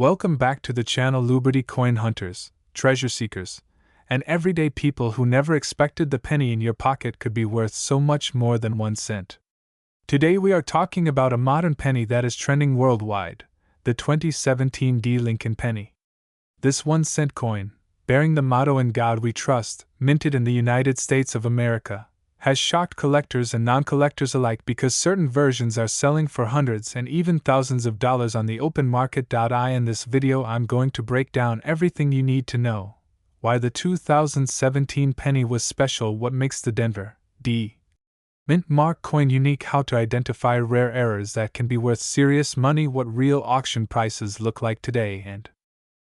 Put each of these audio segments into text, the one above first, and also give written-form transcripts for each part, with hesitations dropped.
Welcome back to the channel Liberty Coin Hunters, Treasure Seekers, and everyday people who never expected the penny in your pocket could be worth so much more than 1 cent. Today we are talking about a modern penny that is trending worldwide, the 2017 D. Lincoln penny. This 1 cent coin, bearing the motto "In God We Trust," minted in the United States of America, has shocked collectors and non-collectors alike because certain versions are selling for hundreds and even thousands of dollars on the open market. In this video I'm going to break down everything you need to know. Why the 2017 penny was special, what makes the Denver D. Mint mark coin unique, how to identify rare errors that can be worth serious money, what real auction prices look like today, and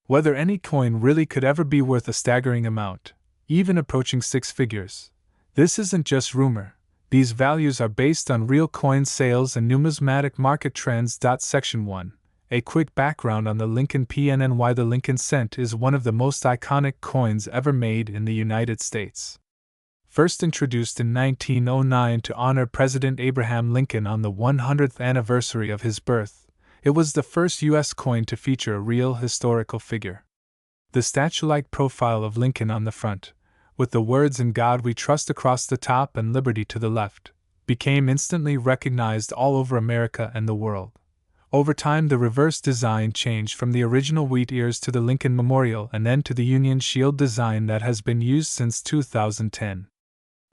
whether any coin really could ever be worth a staggering amount, even approaching 6 figures. This isn't just rumor. These values are based on real coin sales and numismatic market trends. Section 1. A quick background on the Lincoln PN and why the Lincoln cent is one of the most iconic coins ever made in the United States. First introduced in 1909 to honor President Abraham Lincoln on the 100th anniversary of his birth, it was the first U.S. coin to feature a real historical figure. The statue-like profile of Lincoln on the front, with the words "In God We Trust" across the top and "Liberty" to the left, became instantly recognized all over America and the world. Over time, the reverse design changed from the original wheat ears to the Lincoln Memorial and then to the Union Shield design that has been used since 2010.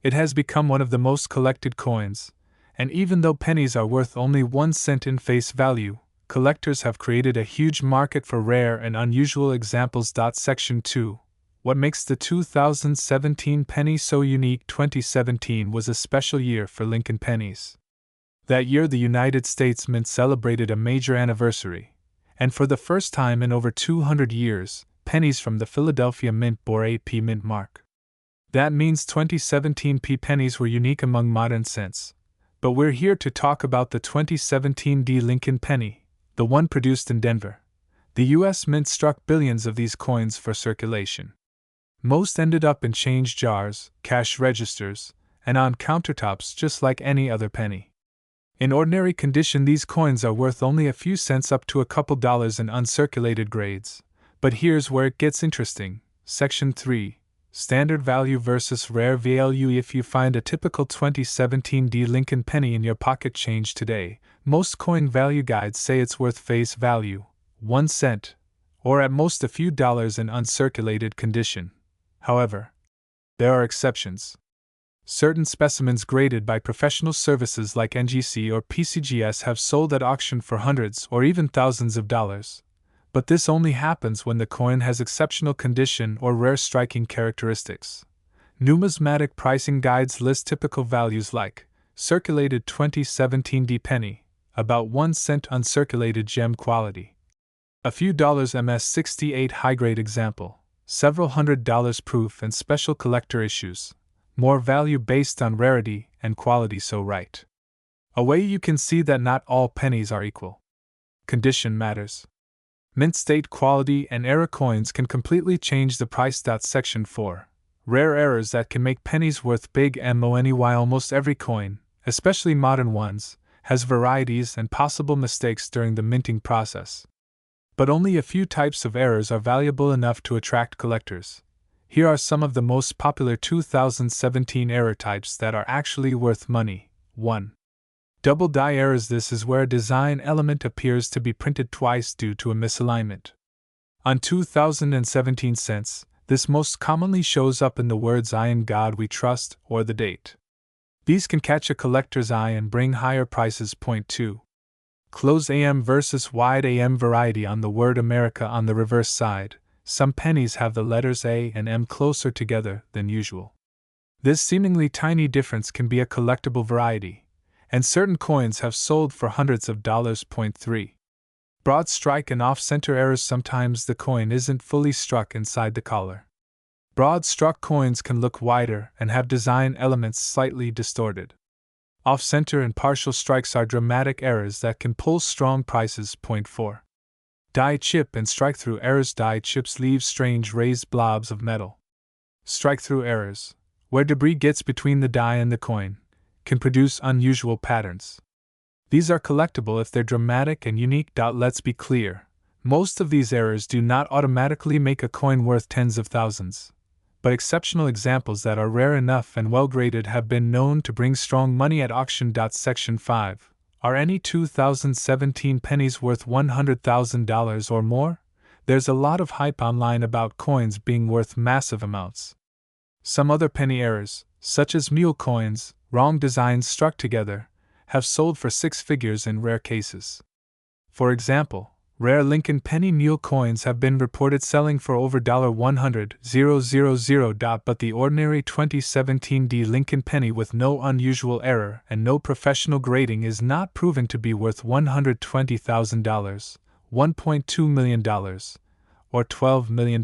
It has become one of the most collected coins, and even though pennies are worth only 1 cent in face value, collectors have created a huge market for rare and unusual examples. Section 2. What makes the 2017 penny so unique? 2017 was a special year for Lincoln pennies. That year, the United States Mint celebrated a major anniversary, and for the first time in over 200 years, pennies from the Philadelphia Mint bore a P Mint mark. That means 2017 P pennies were unique among modern cents. But we're here to talk about the 2017 D. Lincoln penny, the one produced in Denver. The U.S. Mint struck billions of these coins for circulation. Most ended up in change jars, cash registers, and on countertops just like any other penny. In ordinary condition, these coins are worth only a few cents up to a couple dollars in uncirculated grades. But here's where it gets interesting. Section 3. Standard value versus rare value. If you find a typical 2017 D. Lincoln penny in your pocket change today, most coin value guides say it's worth face value, 1 cent, or at most a few dollars in uncirculated condition. However, there are exceptions. Certain specimens graded by professional services like NGC or PCGS have sold at auction for hundreds or even thousands of dollars. But this only happens when the coin has exceptional condition or rare striking characteristics. Numismatic pricing guides list typical values like circulated 2017 D penny, about 1 cent uncirculated gem quality, a few dollars MS-68 high-grade example, several $100 proof and special collector issues, more value based on rarity and quality. So right away you can see that not all pennies are equal. Condition matters. Mint state quality and error coins can completely change the price. Section 4. Rare errors that can make pennies worth big money. While almost every coin, especially modern ones, has varieties and possible mistakes during the minting process, but only a few types of errors are valuable enough to attract collectors. Here are some of the most popular 2017 error types that are actually worth money. 1. Double die errors. This is where a design element appears to be printed twice due to a misalignment. On 2017 cents, this most commonly shows up in the words "I in God We Trust" or the date. These can catch a collector's eye and bring higher prices. Point 2. Close AM versus wide AM variety. On the word America on the reverse side, some pennies have the letters A and M closer together than usual. This seemingly tiny difference can be a collectible variety, and certain coins have sold for hundreds of dollars. Point 3. Broad strike and off-center errors. Sometimes the coin isn't fully struck inside the collar. Broad struck coins can look wider and have design elements slightly distorted. Off-center and partial strikes are dramatic errors that can pull strong prices. Point 4. Die chip and strike-through errors. Die chips leave strange raised blobs of metal. Strike-through errors, where debris gets between the die and the coin, can produce unusual patterns. These are collectible if they're dramatic and unique. Let's be clear, Most of these errors do not automatically make a coin worth tens of thousands, but exceptional examples that are rare enough and well graded have been known to bring strong money at auction. Section 5. Are any 2017 pennies worth $100,000 or more? There's a lot of hype online about coins being worth massive amounts. Some other penny errors, such as mule coins, wrong designs struck together, have sold for six figures in rare cases. For example, rare Lincoln penny mule coins have been reported selling for over $100,000, but the ordinary 2017 Lincoln penny with no unusual error and no professional grading is not proven to be worth $120,000, $1.2 million, or $12 million.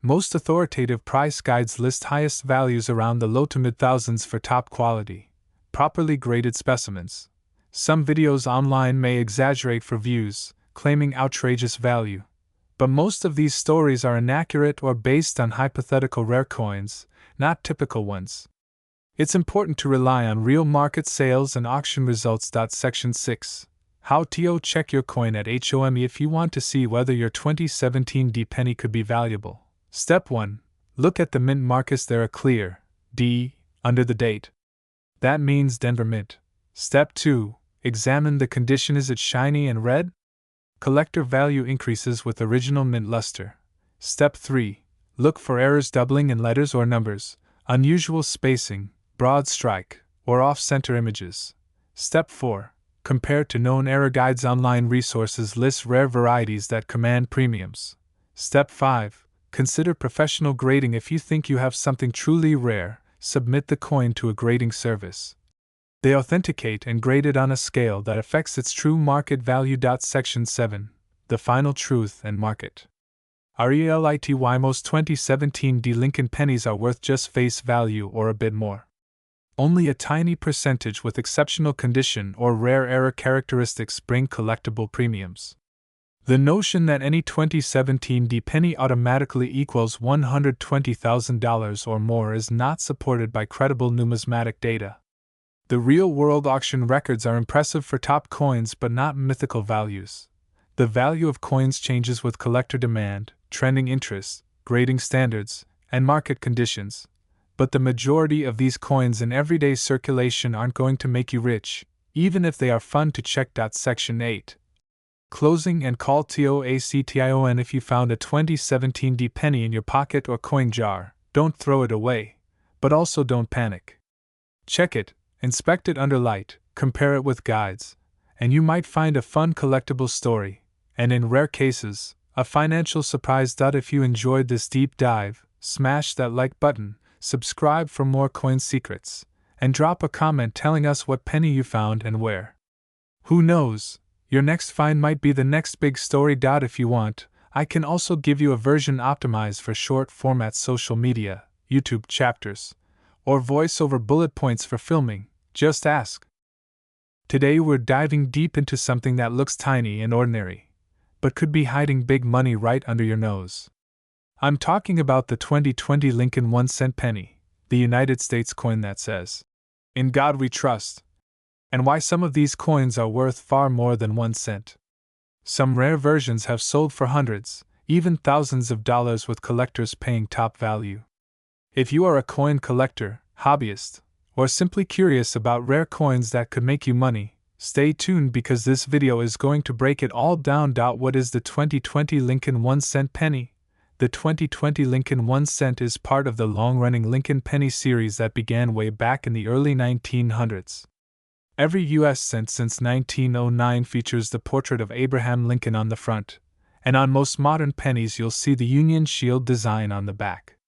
Most authoritative price guides list highest values around the low to mid-thousands for top quality, properly graded specimens. Some videos online may exaggerate for views, claiming outrageous value, but most of these stories are inaccurate or based on hypothetical rare coins, not typical ones. It's important to rely on real market sales and auction results. Section 6. How to check your coin at HOME if you want to see whether your 2017 penny could be valuable. Step 1. Look at the mint markers. There are clear D under the date. That means Denver Mint. Step 2. Examine the condition. Is it shiny and red? Collector value increases with original mint luster. Step 3. Look for errors, doubling in letters or numbers, unusual spacing, broad strike, or off-center images. Step 4. Compare to known error guides. Online resources list rare varieties that command premiums. Step 5. Consider professional grading. If you think you have something truly rare, submit the coin to a grading service. They authenticate and grade it on a scale that affects its true market value. Section 7. The final truth and market. Reality. Most 2017 Lincoln pennies are worth just face value or a bit more. Only a tiny percentage with exceptional condition or rare error characteristics bring collectible premiums. The notion that any 2017 penny automatically equals $120,000 or more is not supported by credible numismatic data. The real-world auction records are impressive for top coins but not mythical values. The value of coins changes with collector demand, trending interest, grading standards, and market conditions, but the majority of these coins in everyday circulation aren't going to make you rich, even if they are fun to check. Section 8. Closing and call to action. If you found a 2017 penny in your pocket or coin jar, don't throw it away, but also don't panic. Check it, inspect it under light, compare it with guides, and you might find a fun collectible story, and in rare cases, a financial surprise. If you enjoyed this deep dive, smash that like button, subscribe for more coin secrets, and drop a comment telling us what penny you found and where. Who knows? Your next find might be the next big story. If you want, I can also give you a version optimized for short format social media, YouTube chapters, or voiceover bullet points for filming. Just ask. Today we're diving deep into something that looks tiny and ordinary, but could be hiding big money right under your nose. I'm talking about the 2020 Lincoln 1-cent penny, the United States coin that says, "In God We Trust," and why some of these coins are worth far more than 1 cent. Some rare versions have sold for hundreds, even thousands of dollars, with collectors paying top value. If you are a coin collector, hobbyist, or simply curious about rare coins that could make you money, stay tuned because this video is going to break it all down. What is the 2020 Lincoln 1-cent penny? The 2020 Lincoln 1 cent is part of the long-running Lincoln penny series that began way back in the early 1900s. Every U.S. cent since 1909 features the portrait of Abraham Lincoln on the front, and on most modern pennies you'll see the Union Shield design on the back.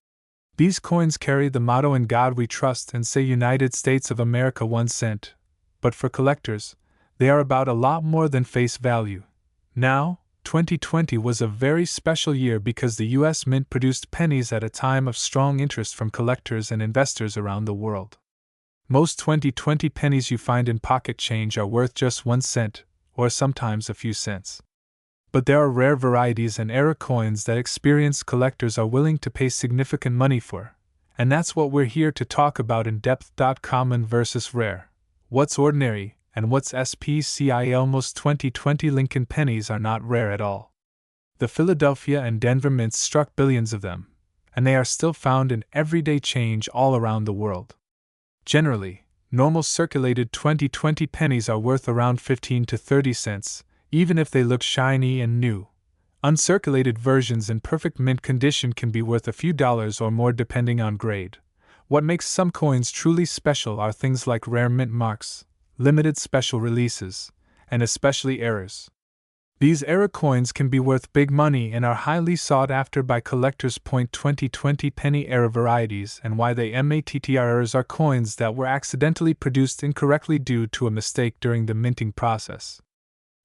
These coins carry the motto "In God We Trust" and say United States of America 1 cent, but for collectors, they are about a lot more than face value. Now, 2020 was a very special year because the U.S. Mint produced pennies at a time of strong interest from collectors and investors around the world. Most 2020 pennies you find in pocket change are worth just 1 cent, or sometimes a few cents. But there are rare varieties and error coins that experienced collectors are willing to pay significant money for, and that's what we're here to talk about in depth. Common versus rare. What's ordinary, and what's SPCI? Almost 2020 Lincoln pennies are not rare at all. The Philadelphia and Denver mints struck billions of them, and they are still found in everyday change all around the world. Generally, normal circulated 2020 pennies are worth around 15 to 30 cents, even if they look shiny and new. Uncirculated versions in perfect mint condition can be worth a few dollars or more depending on grade. What makes some coins truly special are things like rare mint marks, limited special releases, and especially errors. These error coins can be worth big money and are highly sought after by collectors. 2020 penny error varieties and why they matter. Errors are coins that were accidentally produced incorrectly due to a mistake during the minting process.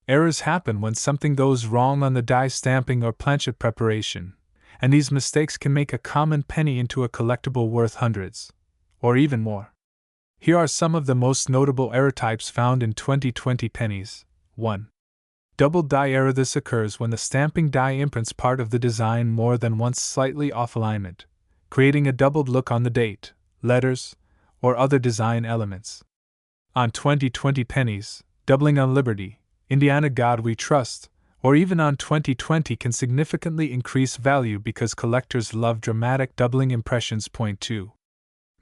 Errors happen when something goes wrong on the die stamping or planchet preparation, and these mistakes can make a common penny into a collectible worth hundreds, or even more. Here are some of the most notable error types found in 2020 pennies. 1. Double die error. This occurs when the stamping die imprints part of the design more than once slightly off alignment, creating a doubled look on the date, letters, or other design elements. On 2020 pennies, doubling on Liberty, Indiana God We Trust, or even on 2020 can significantly increase value because collectors love dramatic doubling impressions. 2.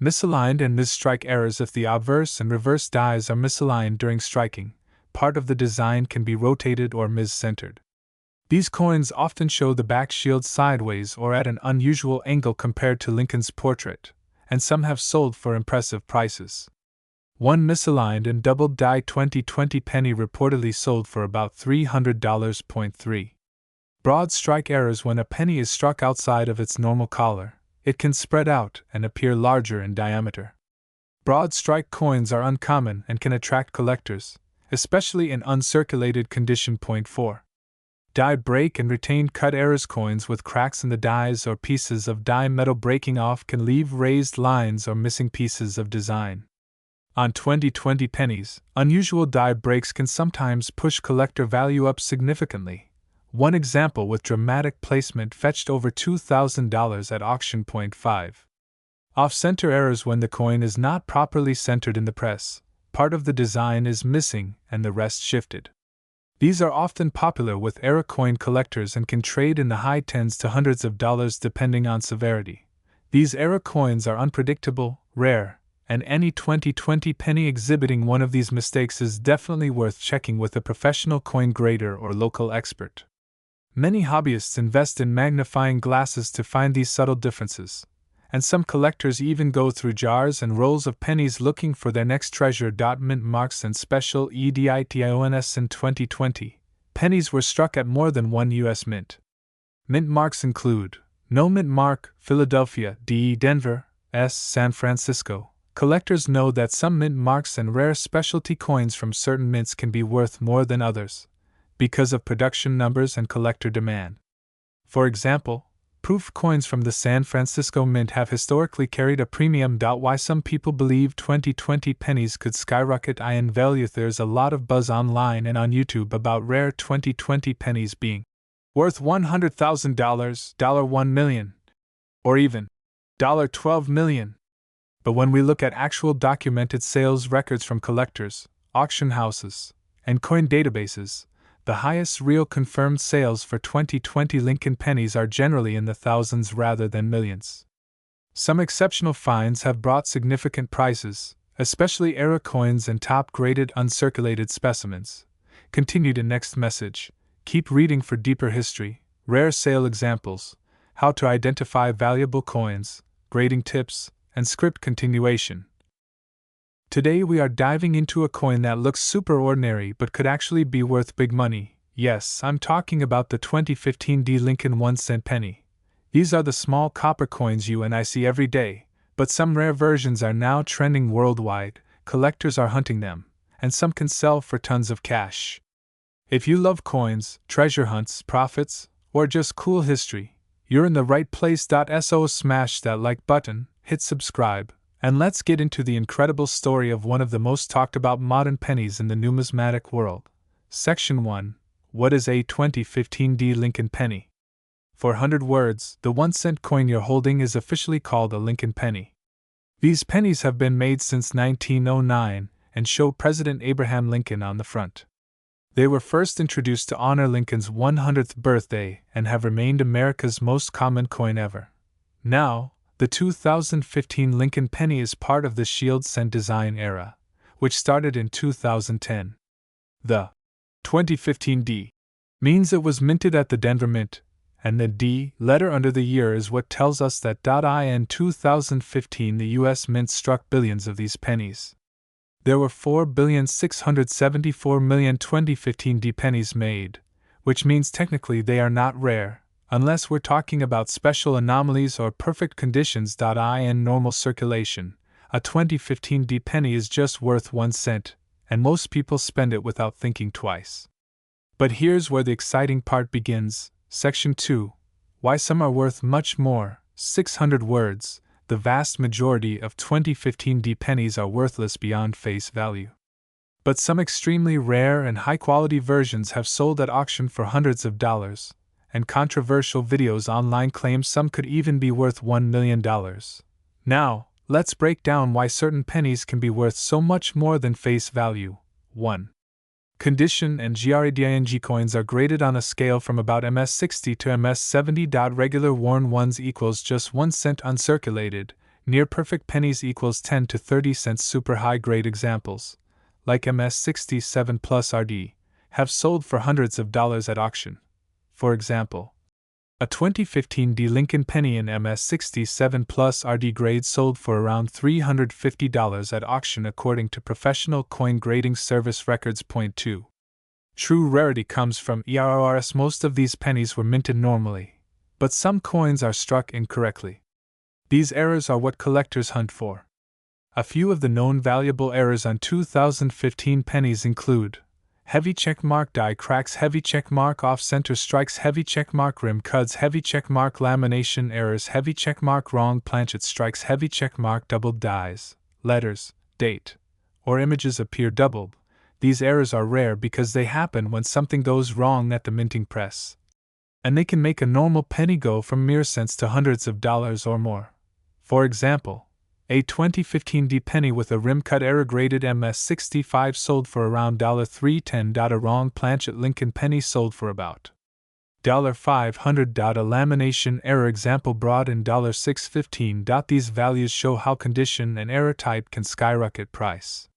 Misaligned and misstrike errors. If the obverse and reverse dies are misaligned during striking, part of the design can be rotated or mis-centered. These coins often show the back shield sideways or at an unusual angle compared to Lincoln's portrait, and some have sold for impressive prices. One misaligned and doubled die 2020 penny reportedly sold for about $300. 3. Broad strike errors. When a penny is struck outside of its normal collar, it can spread out and appear larger in diameter. Broad strike coins are uncommon and can attract collectors, especially in uncirculated condition. 4. Die break and retained cut errors. Coins with cracks in the dies or pieces of die metal breaking off can leave raised lines or missing pieces of design. On 2020 pennies, unusual die breaks can sometimes push collector value up significantly. One example with dramatic placement fetched over $2,000 at auction. 5. Off-center errors. When the coin is not properly centered in the press, part of the design is missing and the rest shifted. These are often popular with error coin collectors and can trade in the high tens to hundreds of dollars depending on severity. These error coins are unpredictable, rare, and any 2020 penny exhibiting one of these mistakes is definitely worth checking with a professional coin grader or local expert. Many hobbyists invest in magnifying glasses to find these subtle differences, and some collectors even go through jars and rolls of pennies looking for their next treasure. Mint marks and special editions. In 2020, pennies were struck at more than one U.S. mint. Mint marks include no mint mark, Philadelphia, D. Denver, S. San Francisco. Collectors know that some mint marks and rare specialty coins from certain mints can be worth more than others, because of production numbers and collector demand. For example, proof coins from the San Francisco Mint have historically carried a premium. Why some people believe 2020 pennies could skyrocket in value. There's a lot of buzz online and on YouTube about rare 2020 pennies being worth $100,000, $1 million, or even $12 million. But when we look at actual documented sales records from collectors, auction houses, and coin databases, the highest real confirmed sales for 2020 Lincoln pennies are generally in the thousands rather than millions. Some exceptional finds have brought significant prices, especially error coins and top-graded uncirculated specimens. Continued in next message. Keep reading for deeper history, rare sale examples, how to identify valuable coins, grading tips, and script continuation. Today we are diving into a coin that looks super ordinary but could actually be worth big money. Yes, I'm talking about the 2015 D Lincoln 1-cent penny. These are the small copper coins you and I see every day, but some rare versions are now trending worldwide. Collectors are hunting them, and some can sell for tons of cash. If you love coins, treasure hunts, profits, or just cool history, you're in the right place. So smash that like button, hit subscribe, and let's get into the incredible story of one of the most talked about modern pennies in the numismatic world. Section 1. What is a 2015 D Lincoln penny? 400 words. The 1-cent coin you're holding is officially called a Lincoln penny. These pennies have been made since 1909, and show President Abraham Lincoln on the front. They were first introduced to honor Lincoln's 100th birthday and have remained America's most common coin ever. Now, the 2015 Lincoln penny is part of the shield cent design era, which started in 2010. The 2015 D means it was minted at the Denver Mint, and the D letter under the year is what tells us that in 2015 the U.S. Mint struck billions of these pennies. There were 4,674,000,000 2015 D pennies made, which means technically they are not rare, unless we're talking about special anomalies or perfect conditions. In normal circulation, a 2015 D penny is just worth 1 cent, and most people spend it without thinking twice. But here's where the exciting part begins. Section 2. Why some are worth much more. 600 words. The vast majority of 2015 D pennies are worthless beyond face value. But some extremely rare and high-quality versions have sold at auction for hundreds of dollars, and controversial videos online claim some could even be worth $1 million. Now, let's break down why certain pennies can be worth so much more than face value. 1. Condition and rarities coins are graded on a scale from about MS60 to MS70. Regular worn ones equals just 1 cent uncirculated, near perfect pennies equals 10 to 30 cents. Super high grade examples, like MS67 plus RD, have sold for hundreds of dollars at auction. For example, a 2015 D Lincoln penny in MS67 plus RD grade sold for around $350 at auction according to Professional Coin Grading Service Records. Point 2. True rarity comes from ERRS. Most of these pennies were minted normally, but some coins are struck incorrectly. These errors are what collectors hunt for. A few of the known valuable errors on 2015 pennies include heavy checkmark die cracks, heavy checkmark off-center strikes, heavy checkmark rim cuts, heavy checkmark lamination errors, heavy checkmark wrong planchet strikes, heavy checkmark doubled dies, letters, date, or images appear doubled. These errors are rare because they happen when something goes wrong at the minting press, and they can make a normal penny go from mere cents to hundreds of dollars or more. For example, a 2015 D penny with a rim cut error graded MS65 sold for around $310. A wrong planchet Lincoln penny sold for about $500. A lamination error example brought in $615. These values show how condition and error type can skyrocket price.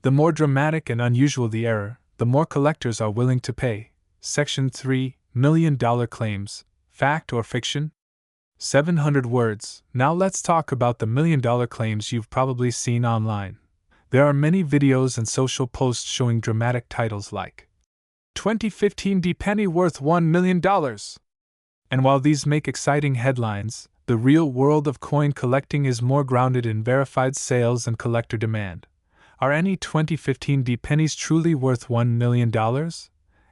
The more dramatic and unusual the error, the more collectors are willing to pay. Section 3. $1 million claims, fact or fiction? 700 words. Now let's talk about the $1 million claims you've probably seen online. There are many videos and social posts showing dramatic titles like 2015 D penny worth $1 million. And while these make exciting headlines, the real world of coin collecting is more grounded in verified sales and collector demand. Are any 2015 D pennies truly worth $1 million?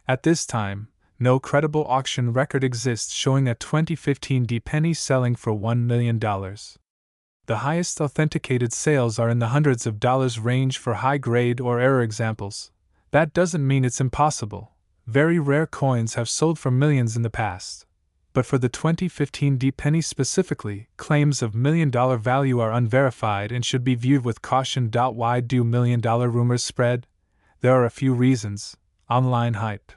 At this time, no credible auction record exists showing a 2015 D penny selling for $1 million. The highest authenticated sales are in the hundreds of dollars range for high-grade or error examples. That doesn't mean it's impossible. Very rare coins have sold for millions in the past. But for the 2015 D penny specifically, claims of $1 million value are unverified and should be viewed with caution. Why do $1 million rumors spread? There are a few reasons. Online hype.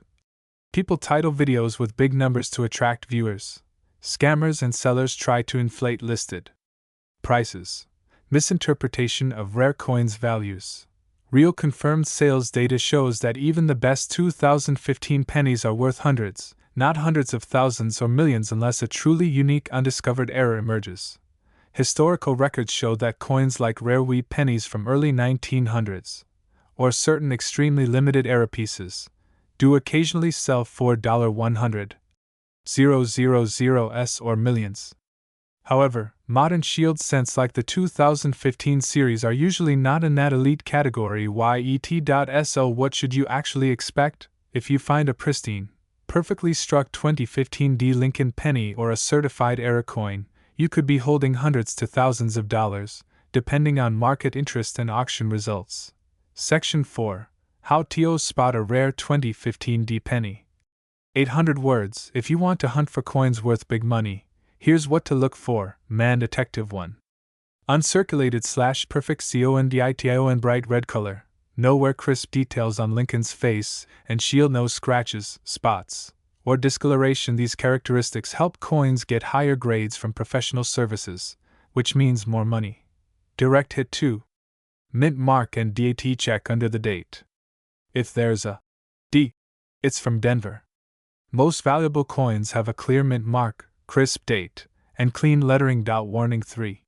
People title videos with big numbers to attract viewers. Scammers and sellers try to inflate listed prices. Misinterpretation of rare coins' values. Real confirmed sales data shows that even the best 2015 pennies are worth hundreds, not hundreds of thousands or millions unless a truly unique undiscovered error emerges. Historical records show that coins like rare wheat pennies from early 1900s, or certain extremely limited error pieces, do occasionally sell for $100,000s or millions. However, modern shield cents like the 2015 series are usually not in that elite category. YET.SO. What should you actually expect? If you find a pristine, perfectly struck 2015 D Lincoln penny or a certified error coin, you could be holding hundreds to thousands of dollars, depending on market interest and auction results. Section 4. How to spot a rare 2015 D penny. 800 words. If you want to hunt for coins worth big money, here's what to look for. Man Detective 1. Uncirculated / perfect CONDITIO in bright red color. nowhere crisp details on Lincoln's face, and shield no scratches, spots, or discoloration. These characteristics help coins get higher grades from professional services, which means more money. Direct hit 2. Mint mark and DAT check under the date. If there's a D, it's from Denver. Most valuable coins have a clear mint mark, crisp date, and clean lettering. Warning 3.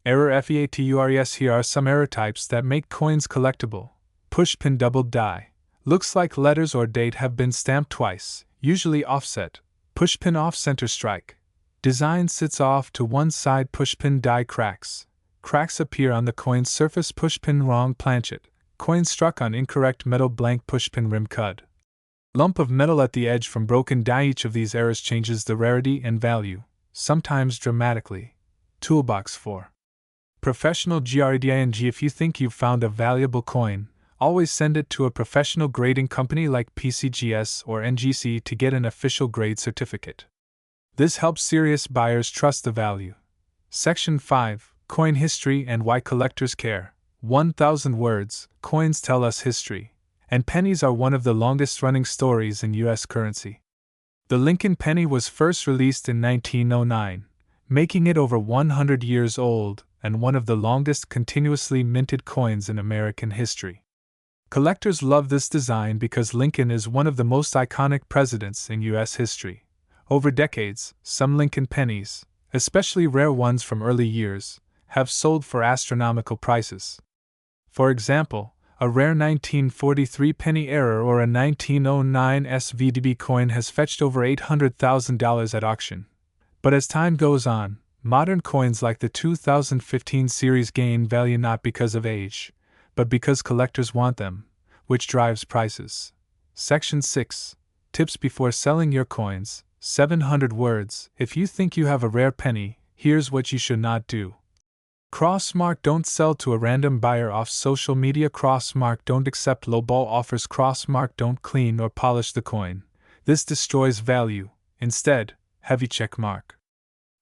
Error FEATURES. Here are some error types that make coins collectible. Pushpin double die. Looks like letters or date have been stamped twice, usually offset. Pushpin off center strike. Design sits off to one side. Pushpin die cracks. Cracks appear on the coin's surface. Pushpin wrong planchet. Coin struck on incorrect metal. Blank pushpin rim cut. Lump of metal at the edge from broken die. Each of these errors changes the rarity and value, sometimes dramatically. Toolbox 4. Professional grading. If you think you've found a valuable coin, always send it to a professional grading company like PCGS or NGC to get an official grade certificate. This helps serious buyers trust the value. Section 5. Coin history and why collectors care. 1,000 words. Coins tell us history, and pennies are one of the longest-running stories in U.S. currency. The Lincoln penny was first released in 1909, making it over 100 years old and one of the longest continuously minted coins in American history. Collectors love this design because Lincoln is one of the most iconic presidents in U.S. history. Over decades, some Lincoln pennies, especially rare ones from early years, have sold for astronomical prices. For example, a rare 1943 penny error or a 1909 SVDB coin has fetched over $800,000 at auction. But as time goes on, modern coins like the 2015 series gain value not because of age, but because collectors want them, which drives prices. Section 6. Tips before selling your coins. 700 words. If you think you have a rare penny, here's what you should not do. Crossmark. Don't sell to a random buyer off social media. Crossmark. Don't accept lowball offers. Crossmark. Don't clean or polish the coin. This destroys value. Instead, heavy checkmark.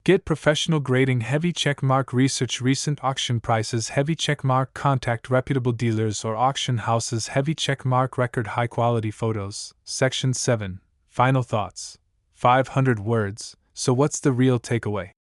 Get professional grading. Heavy checkmark. Research recent auction prices. Heavy checkmark. Contact reputable dealers or auction houses. Heavy checkmark. Record high quality photos. Section 7. Final thoughts. 500 words. So what's the real takeaway?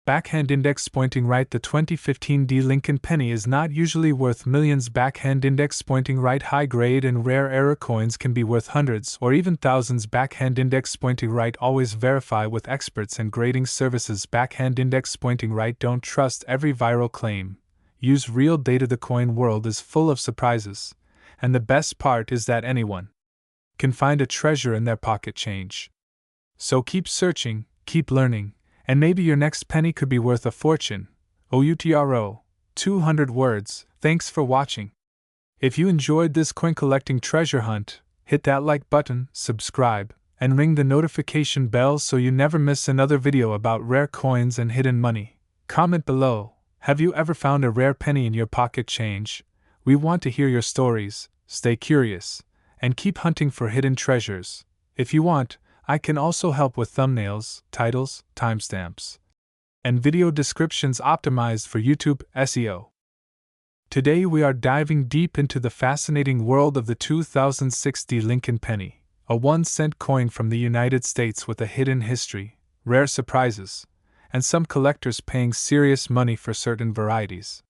Backhand index pointing right. The 2015 D Lincoln penny is not usually worth millions. Backhand index pointing right. High grade and rare error coins can be worth hundreds or even thousands. Backhand index pointing right. Always verify with experts and grading services. Backhand index pointing right. Don't trust every viral claim. Use real data. The coin world is full of surprises, and the best part is that anyone can find a treasure in their pocket change. So keep searching, keep learning, and maybe your next penny could be worth a fortune. OUTRO. 200 words. Thanks for watching. If you enjoyed this coin collecting treasure hunt, hit that like button, subscribe, and ring the notification bell so you never miss another video about rare coins and hidden money. Comment below. Have you ever found a rare penny in your pocket change? We want to hear your stories. Stay curious, and keep hunting for hidden treasures. If you want, I can also help with thumbnails, titles, timestamps, and video descriptions optimized for YouTube SEO. Today we are diving deep into the fascinating world of the 2006 D Lincoln penny, a 1-cent coin from the United States with a hidden history, rare surprises, and some collectors paying serious money for certain varieties.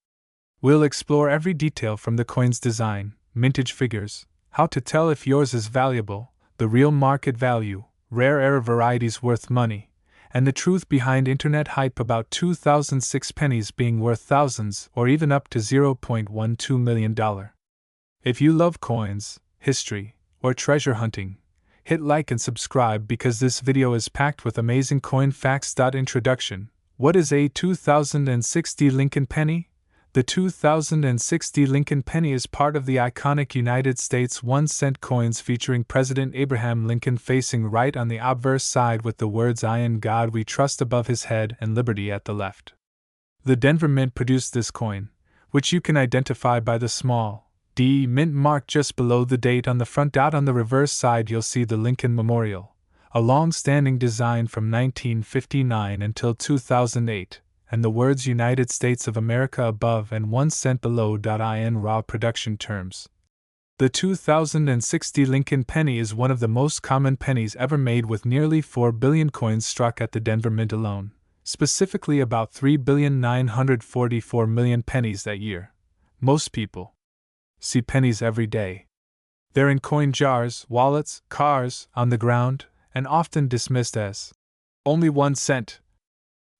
We'll explore every detail from the coin's design, mintage figures, how to tell if yours is valuable, the real market value, rare error varieties worth money, and the truth behind internet hype about 2006 pennies being worth thousands or even up to $0.12 million. If you love coins, history, or treasure hunting, hit like and subscribe because this video is packed with amazing coin facts. Introduction. What is a 2006 D Lincoln penny? The 2006 D Lincoln penny is part of the iconic United States 1-cent coins featuring President Abraham Lincoln facing right on the obverse side with the words "I and God we trust" above his head and "Liberty" at the left. The Denver Mint produced this coin, which you can identify by the small D mint mark just below the date on the front. On the reverse side you'll see the Lincoln Memorial, a long-standing design from 1959 until 2008. And the words United States of America above and 1 cent below. In raw production terms, The 2060 Lincoln penny is one of the most common pennies ever made, with nearly 4 billion coins struck at the Denver Mint alone, specifically about 3,944,000,000 pennies that year. Most people see pennies every day. They're in coin jars, wallets, cars, on the ground, and often dismissed as only 1 cent.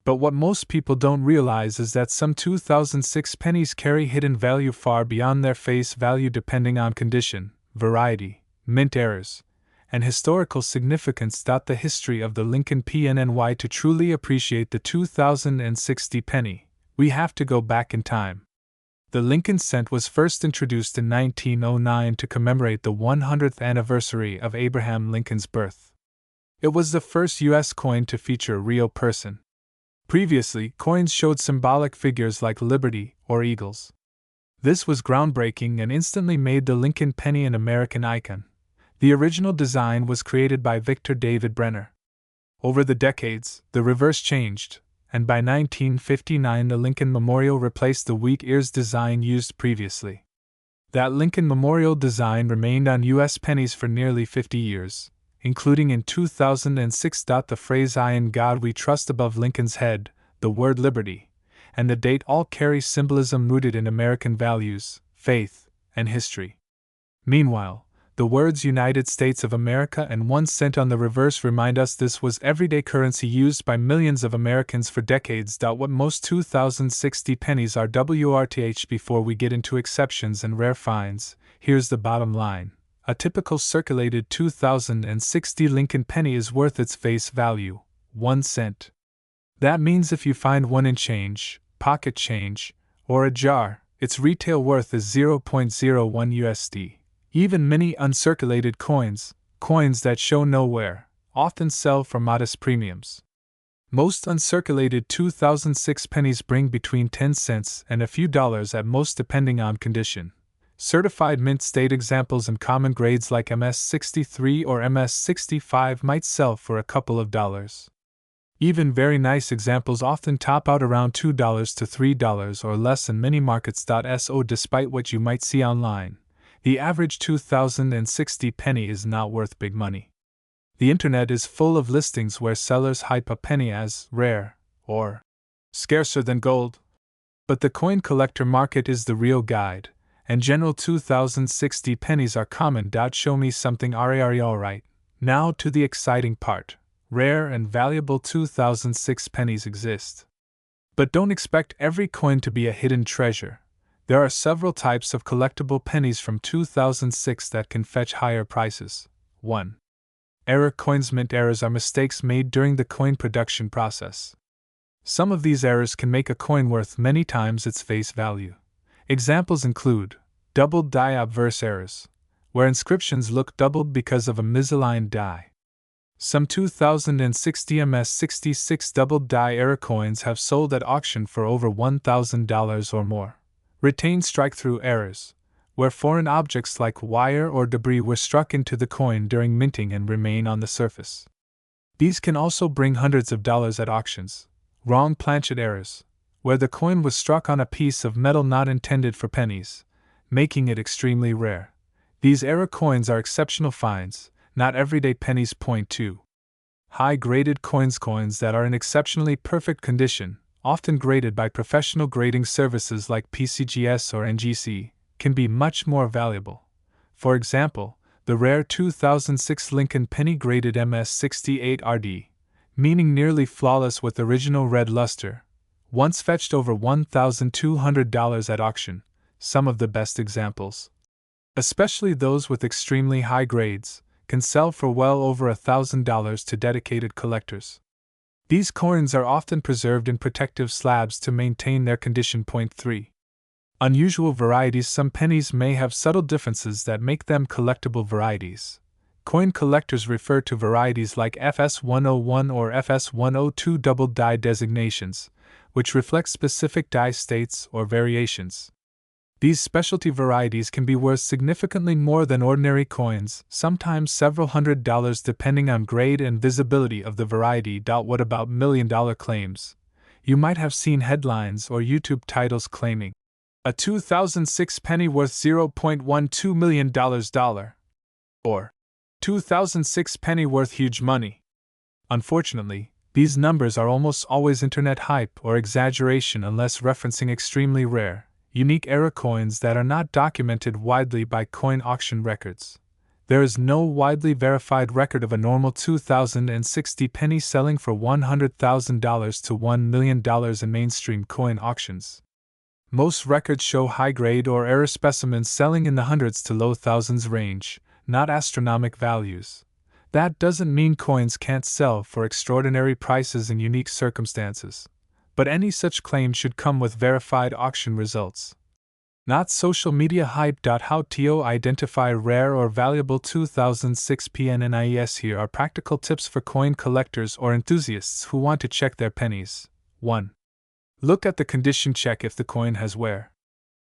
But what most people don't realize is that some 2006 pennies carry hidden value far beyond their face value, depending on condition, variety, mint errors, and historical significance. The history of the Lincoln PNNY. To truly appreciate the 2060 penny, we have to go back in time. The Lincoln cent was first introduced in 1909 to commemorate the 100th anniversary of Abraham Lincoln's birth. It was the first U.S. coin to feature a real person. Previously, coins showed symbolic figures like liberty or eagles. This was groundbreaking and instantly made the Lincoln penny an American icon. The original design was created by Victor David Brenner. Over the decades, the reverse changed, and by 1959 the Lincoln Memorial replaced the weak ears design used previously. That Lincoln Memorial design remained on U.S. pennies for nearly 50 years, including in 2006. The phrase "I in God We Trust" above Lincoln's head, the word liberty, and the date all carry symbolism rooted in American values, faith, and history. Meanwhile, the words United States of America and 1 cent on the reverse remind us this was everyday currency used by millions of Americans for decades. What most 2060 pennies are worth. Before we get into exceptions and rare finds, here's the bottom line. A typical circulated 2060 Lincoln penny is worth its face value, 1 cent. That means if you find one in change, pocket change, or a jar, its retail worth is 0.01 USD. Even many uncirculated coins, coins that show nowhere, often sell for modest premiums. Most uncirculated 2006 pennies bring between 10 cents and a few dollars at most, depending on condition. Certified mint state examples in common grades like MS63 or MS65 might sell for a couple of dollars. Even very nice examples often top out around $2 to $3 or less in many markets. So despite what you might see online, the average 2060 penny is not worth big money. The internet is full of listings where sellers hype a penny as rare or scarcer than gold. But the coin collector market is the real guide, and general 2060 pennies are common. Show me something alright. Now to the exciting part. Rare and valuable 2006 pennies exist. But don't expect every coin to be a hidden treasure. There are several types of collectible pennies from 2006 that can fetch higher prices. 1. Error coins. Mint errors are mistakes made during the coin production process. Some of these errors can make a coin worth many times its face value. Examples include doubled die obverse errors, where inscriptions look doubled because of a misaligned die. Some 2060 MS66 doubled die error coins have sold at auction for over $1,000 or more. Retained strike-through errors, where foreign objects like wire or debris were struck into the coin during minting and remain on the surface. These can also bring hundreds of dollars at auctions. Wrong planchet errors, where the coin was struck on a piece of metal not intended for pennies, making it extremely rare. These error coins are exceptional finds, not everyday pennies. Point 2. High-graded coins. Coins that are in exceptionally perfect condition, often graded by professional grading services like PCGS or NGC, can be much more valuable. For example, the rare 2006 Lincoln penny graded MS68 RD, meaning nearly flawless with original red luster, once fetched over $1,200 at auction. Some of the best examples, especially those with extremely high grades, can sell for well over $1,000 to dedicated collectors. These coins are often preserved in protective slabs to maintain their condition. Point 3. Unusual varieties. Some pennies may have subtle differences that make them collectible varieties. Coin collectors refer to varieties like FS101 or FS102 double die designations, which reflect specific die states or variations. These specialty varieties can be worth significantly more than ordinary coins, sometimes several $100s depending on grade and visibility of the variety. What about $1 million claims? You might have seen headlines or YouTube titles claiming A 2006 penny worth $0.12 million, or 2006 penny worth huge money. Unfortunately, these numbers are almost always internet hype or exaggeration unless referencing extremely rare, unique era coins that are not documented widely by coin auction records. There is no widely verified record of a normal 2060 penny selling for $100,000 to $1 million in mainstream coin auctions. Most records show high-grade or rare specimens selling in the hundreds to low thousands range, not astronomical values. That doesn't mean coins can't sell for extraordinary prices in unique circumstances, but any such claim should come with verified auction results. Not social media hype. How to identify rare or valuable 2006 PNNIES. Here are practical tips for coin collectors or enthusiasts who want to check their pennies. 1. Look at the condition. Check if the coin has wear.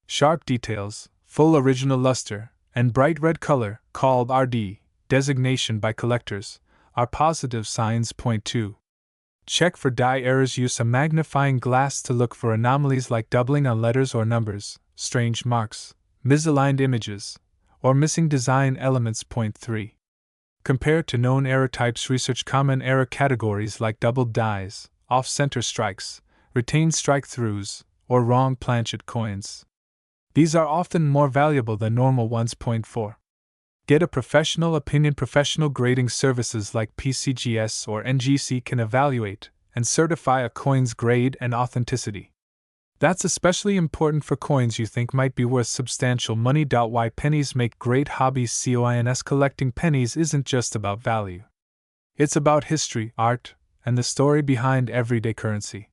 Sharp details, full original luster, and bright red color, called RD, designation by collectors, are positive signs. Point 2. Check for die errors. Use a magnifying glass to look for anomalies like doubling on letters or numbers, strange marks, misaligned images, or missing design elements. Point 3. Compare to known error types. Research common error categories like doubled dies, off-center strikes, retained strike-throughs, or wrong planchet coins. These are often more valuable than normal ones. Point 4. Get a professional opinion. Professional grading services like PCGS or NGC can evaluate and certify a coin's grade and authenticity. That's especially important for coins you think might be worth substantial money. Why pennies make great hobbies. Coins. Collecting pennies isn't just about value. It's about history, art, and the story behind everyday currency.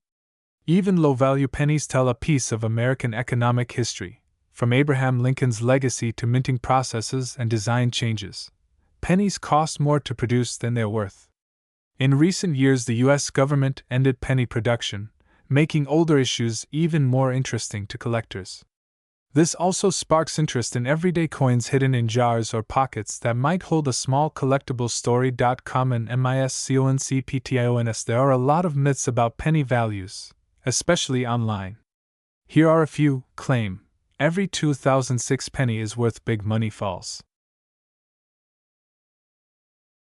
Even low-value pennies tell a piece of American economic history, from Abraham Lincoln's legacy to minting processes and design changes. Pennies cost more to produce than they're worth. In recent years, the U.S. government ended penny production, making older issues even more interesting to collectors. This also sparks interest in everyday coins hidden in jars or pockets that might hold a small collectible story. Common misconceptions. There are a lot of myths about penny values, especially online. Here are a few. Claim every 2006 penny is worth big money. False.